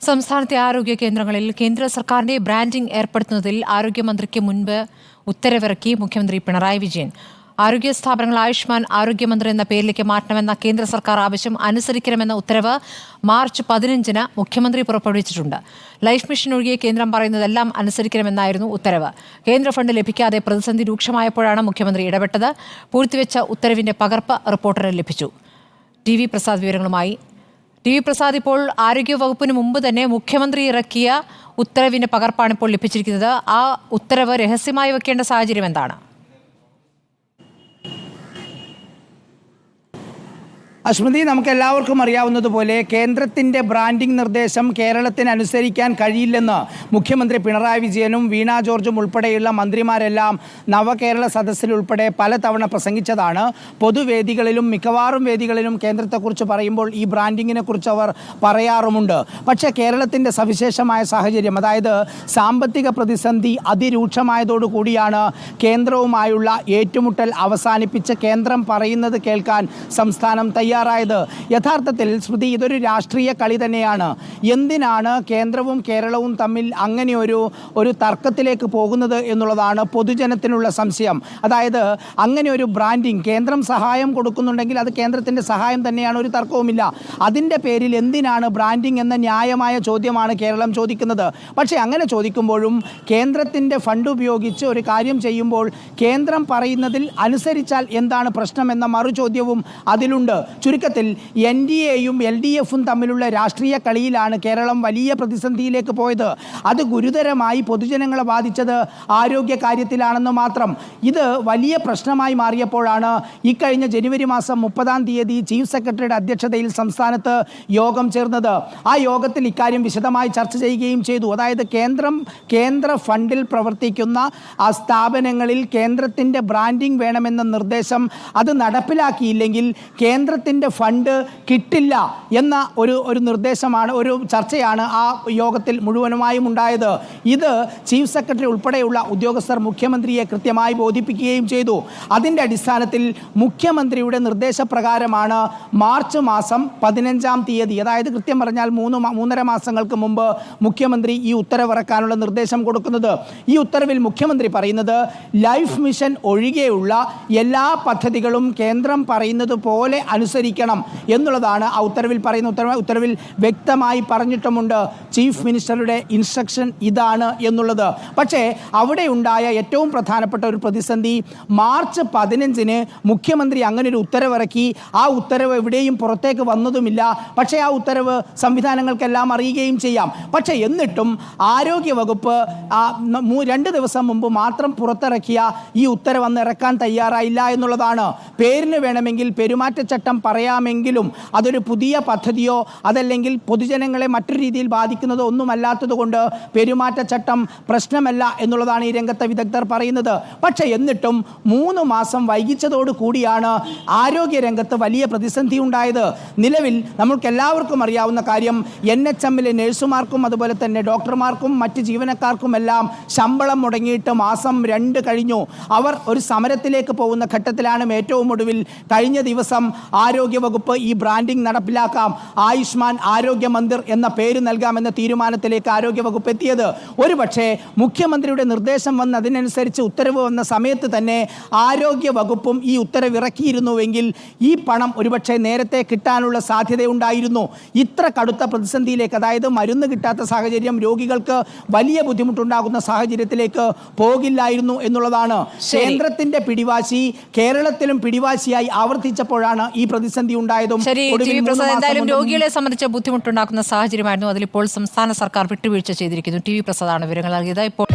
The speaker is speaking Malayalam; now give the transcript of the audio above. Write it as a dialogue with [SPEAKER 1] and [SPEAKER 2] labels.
[SPEAKER 1] സംസ്ഥാനത്തെ ആരോഗ്യ കേന്ദ്രങ്ങളിൽ കേന്ദ്ര സർക്കാരിന്റെ ബ്രാൻഡിംഗ് ഏർപ്പെടുത്തുന്നതിൽ ആരോഗ്യമന്ത്രിക്ക് മുൻപ് ഉത്തരവിറക്കി മുഖ്യമന്ത്രി പിണറായി വിജയൻ. ആരോഗ്യ സ്ഥാപനങ്ങൾ ആയുഷ്മാൻ ആരോഗ്യമന്ത്രി എന്ന പേരിലേക്ക് മാറ്റണമെന്ന കേന്ദ്ര സർക്കാർ ആവശ്യം അനുസരിക്കണമെന്ന ഉത്തരവ് മാർച്ച് 15-ന് മുഖ്യമന്ത്രി പുറപ്പെടുവിച്ചിട്ടുണ്ട്. ലൈഫ് മിഷൻ ഒഴികെ കേന്ദ്രം പറയുന്നതെല്ലാം അനുസരിക്കണമെന്നായിരുന്നു ഉത്തരവ്. കേന്ദ്ര ഫണ്ട് ലഭിക്കാതെ പ്രതിസന്ധി രൂക്ഷമായപ്പോഴാണ് മുഖ്യമന്ത്രി ഇടപെട്ടത്. പൂഴ്ത്തിവെച്ച ഉത്തരവിന്റെ പകർപ്പ് റിപ്പോർട്ടറിന് ലഭിച്ചു. ടി വി പ്രസാദ് വിവരങ്ങളുമായി. പ്രസാദ്, ഇപ്പോൾ ആരോഗ്യവകുപ്പിന് മുമ്പ് തന്നെ മുഖ്യമന്ത്രി ഇറക്കിയ ഉത്തരവിന്റെ പകർപ്പാണ് ഇപ്പോൾ ലഭിച്ചിരിക്കുന്നത്. ആ ഉത്തരവ് രഹസ്യമായി വെക്കേണ്ട സാഹചര്യം എന്താണ്?
[SPEAKER 2] അശ്മതി, നമുക്ക് എല്ലാവർക്കും അറിയാവുന്നതുപോലെ കേന്ദ്രത്തിൻ്റെ ബ്രാൻഡിംഗ് നിർദ്ദേശം കേരളത്തിന് അനുസരിക്കാൻ കഴിയില്ലെന്ന് മുഖ്യമന്ത്രി പിണറായി വിജയനും വീണ ജോർജും ഉൾപ്പെടെയുള്ള മന്ത്രിമാരെല്ലാം നവകേരള സദസ്സിലുൾപ്പെടെ പലതവണ പ്രസംഗിച്ചതാണ്. പൊതുവേദികളിലും മിക്കവാറും വേദികളിലും കേന്ദ്രത്തെക്കുറിച്ച് പറയുമ്പോൾ ഈ ബ്രാൻഡിങ്ങിനെ കുറിച്ച് അവർ പറയാറുമുണ്ട്. പക്ഷേ കേരളത്തിൻ്റെ സവിശേഷമായ സാഹചര്യം, അതായത് സാമ്പത്തിക പ്രതിസന്ധി അതിരൂക്ഷമായതോടുകൂടിയാണ് കേന്ദ്രവുമായുള്ള ഏറ്റുമുട്ടൽ അവസാനിപ്പിച്ച് കേന്ദ്രം പറയുന്നത് കേൾക്കാൻ സംസ്ഥാനം തയ്യാറായത്. യഥാർത്ഥത്തിൽ സ്മൃതി, ഇതൊരു രാഷ്ട്രീയ കളി തന്നെയാണ്. എന്തിനാണ് കേന്ദ്രവും കേരളവും തമ്മിൽ അങ്ങനെ ഒരു തർക്കത്തിലേക്ക് പോകുന്നത് എന്നുള്ളതാണ് പൊതുജനത്തിനുള്ള സംശയം. അതായത് അങ്ങനെ ഒരു ബ്രാൻഡിങ്, കേന്ദ്രം സഹായം കൊടുക്കുന്നുണ്ടെങ്കിൽ അത് കേന്ദ്രത്തിൻ്റെ സഹായം തന്നെയാണ്, ഒരു തർക്കവുമില്ല. അതിൻ്റെ പേരിൽ എന്തിനാണ് ബ്രാൻഡിങ് എന്ന ന്യായമായ ചോദ്യമാണ് കേരളം ചോദിക്കുന്നത്. പക്ഷേ അങ്ങനെ ചോദിക്കുമ്പോഴും കേന്ദ്രത്തിൻ്റെ ഫണ്ട് ഉപയോഗിച്ച് ഒരു കാര്യം ചെയ്യുമ്പോൾ കേന്ദ്രം പറയുന്നതിൽ അനുസരിച്ചാൽ എന്താണ് പ്രശ്നമെന്ന മറുചോദ്യവും അതിലുണ്ട്. ചുരുക്കത്തിൽ NDAയും LDFും തമ്മിലുള്ള രാഷ്ട്രീയ കളിയിലാണ് കേരളം വലിയ പ്രതിസന്ധിയിലേക്ക് പോയത്. അത് ഗുരുതരമായി പൊതുജനങ്ങളെ ബാധിച്ചത് ആരോഗ്യ കാര്യത്തിലാണെന്ന് മാത്രം. ഇത് വലിയ പ്രശ്നമായി മാറിയപ്പോഴാണ് ഇക്കഴിഞ്ഞ ജനുവരി മാസം 30-ാം തീയതി ചീഫ് സെക്രട്ടറിയുടെ അധ്യക്ഷതയിൽ സംസ്ഥാനത്ത് യോഗം ചേർന്നത്. ആ യോഗത്തിൽ ഇക്കാര്യം വിശദമായി ചർച്ച ചെയ്യുകയും ചെയ്തു. അതായത് കേന്ദ്ര ഫണ്ടിൽ പ്രവർത്തിക്കുന്ന ആ സ്ഥാപനങ്ങളിൽ കേന്ദ്രത്തിൻ്റെ ബ്രാൻഡിംഗ് വേണമെന്ന നിർദ്ദേശം അത് നടപ്പിലാക്കിയില്ലെങ്കിൽ കേന്ദ്രത്തിൻ്റെ ഫണ്ട് കിട്ടില്ല എന്ന ഒരു നിർദ്ദേശമാണ്, ഒരു ചർച്ചയാണ് ആ യോഗത്തിൽ മുഴുവനുമായും ഉണ്ടായത്. ഇത് ചീഫ് സെക്രട്ടറി ഉൾപ്പെടെയുള്ള ഉദ്യോഗസ്ഥർ മുഖ്യമന്ത്രിയെ കൃത്യമായി ബോധിപ്പിക്കുകയും ചെയ്തു. അതിൻ്റെ അടിസ്ഥാനത്തിൽ മുഖ്യമന്ത്രിയുടെ നിർദ്ദേശപ്രകാരമാണ് മാർച്ച് മാസം 15-ാം തീയതി, അതായത് കൃത്യം പറഞ്ഞാൽ 3.5 മാസങ്ങൾക്ക് മുമ്പ് മുഖ്യമന്ത്രി ഈ ഉത്തരവിറക്കാനുള്ള നിർദ്ദേശം കൊടുക്കുന്നത്. ഈ ഉത്തരവിൽ മുഖ്യമന്ത്രി പറയുന്നത് ലൈഫ് മിഷൻ ഒഴികെയുള്ള എല്ലാ പദ്ധതികളും കേന്ദ്രം പറയുന്നത് പോലെ അനുസരിക്കണം എന്നുള്ളതാണ് ആ ഉത്തരവിൽ പറയുന്ന. ഉത്തരവിൽ വ്യക്തമായി പറഞ്ഞിട്ടുമുണ്ട് ചീഫ് മിനിസ്റ്ററുടെ ഇൻസ്ട്രക്ഷൻ ഇതാണ് എന്നുള്ളത്. പക്ഷേ അവിടെ ഉണ്ടായ ഏറ്റവും പ്രധാനപ്പെട്ട ഒരു പ്രതിസന്ധി, മാർച്ച് 15-ന് മുഖ്യമന്ത്രി അങ്ങനെ ഒരു ഉത്തരവിറക്കി. ആ ഉത്തരവ് എവിടെയും പുറത്തേക്ക് വന്നതുമില്ല. പക്ഷേ ആ ഉത്തരവ് സംവിധാനങ്ങൾക്കെല്ലാം അറിയുകയും ചെയ്യാം. പക്ഷേ എന്നിട്ടും ആരോഗ്യവകുപ്പ് 2 ദിവസം മുമ്പ് മാത്രം പുറത്തിറക്കിയ ഈ ഉത്തരവ് അന്ന് ഇറക്കാൻ തയ്യാറായില്ല എന്നുള്ളതാണ്. പേരിന് വേണമെങ്കിൽ പെരുമാറ്റച്ചട്ടം പറയാമെങ്കിലും അതൊരു പുതിയ പദ്ധതിയോ അതല്ലെങ്കിൽ പൊതുജനങ്ങളെ മറ്റൊരു രീതിയിൽ ബാധിക്കുന്നതോ ഒന്നുമല്ലാത്തതുകൊണ്ട് പെരുമാറ്റച്ചട്ടം പ്രശ്നമല്ല എന്നുള്ളതാണ് ഈ രംഗത്തെ വിദഗ്ധർ പറയുന്നത്. പക്ഷേ എന്നിട്ടും 3 മാസം വൈകിച്ചതോടു കൂടിയാണ് ആരോഗ്യരംഗത്ത് വലിയ പ്രതിസന്ധി ഉണ്ടായത്. നിലവിൽ നമ്മൾക്ക് എല്ലാവർക്കും അറിയാവുന്ന കാര്യം, NHMലെ നഴ്സുമാർക്കും അതുപോലെ തന്നെ ഡോക്ടർമാർക്കും മറ്റ് ജീവനക്കാർക്കുമെല്ലാം ശമ്പളം മുടങ്ങിയിട്ട് മാസം 2 കഴിഞ്ഞു. അവർ ഒരു സമരത്തിലേക്ക് പോകുന്ന ഘട്ടത്തിലാണ്. ഏറ്റവും ഒടുവിൽ കഴിഞ്ഞ ദിവസം ആരോഗ്യവകുപ്പ് ഈ ബ്രാൻഡിംഗ് നടപ്പിലാക്കാം, ആയുഷ്മാൻ ആരോഗ്യ മന്ദിർ എന്ന പേര് നൽകാമെന്ന തീരുമാനത്തിലേക്ക് ആരോഗ്യവകുപ്പ് എത്തിയത്. ഒരുപക്ഷെ മുഖ്യമന്ത്രിയുടെ നിർദ്ദേശം വന്ന് അതിനനുസരിച്ച് ഉത്തരവ് വന്ന സമയത്ത് തന്നെ ആരോഗ്യവകുപ്പും ഈ ഉത്തരവ് ഇറക്കിയിരുന്നുവെങ്കിൽ ഈ പണം ഒരുപക്ഷെ നേരത്തെ കിട്ടാനുള്ള സാധ്യതയുണ്ടായിരുന്നു. ഇത്ര കടുത്ത പ്രതിസന്ധിയിലേക്ക്, അതായത് മരുന്ന് കിട്ടാത്ത സാഹചര്യം, രോഗികൾക്ക് വലിയ ബുദ്ധിമുട്ടുണ്ടാകുന്ന സാഹചര്യത്തിലേക്ക് പോകില്ലായിരുന്നു എന്നുള്ളതാണ്. കേന്ദ്രത്തിന്റെ പിടിവാശി കേരളത്തിലും പിടിവാശിയായി ആവർത്തിച്ചപ്പോഴാണ് ഈ പ്രതിസന്ധി ഉണ്ടായതും.
[SPEAKER 1] എന്തായാലും രോഗികളെ സംബന്ധിച്ച് ബുദ്ധിമുട്ടുണ്ടാക്കുന്ന സാഹചര്യമായിരുന്നു. അതിലിപ്പോൾ സംസ്ഥാന സർക്കാർ വിട്ടുവീഴ്ച ചെയ്തിരിക്കുന്നു. ടി വി പ്രസാദാണ് വിവരങ്ങൾ നൽകിയത്. ഇപ്പോൾ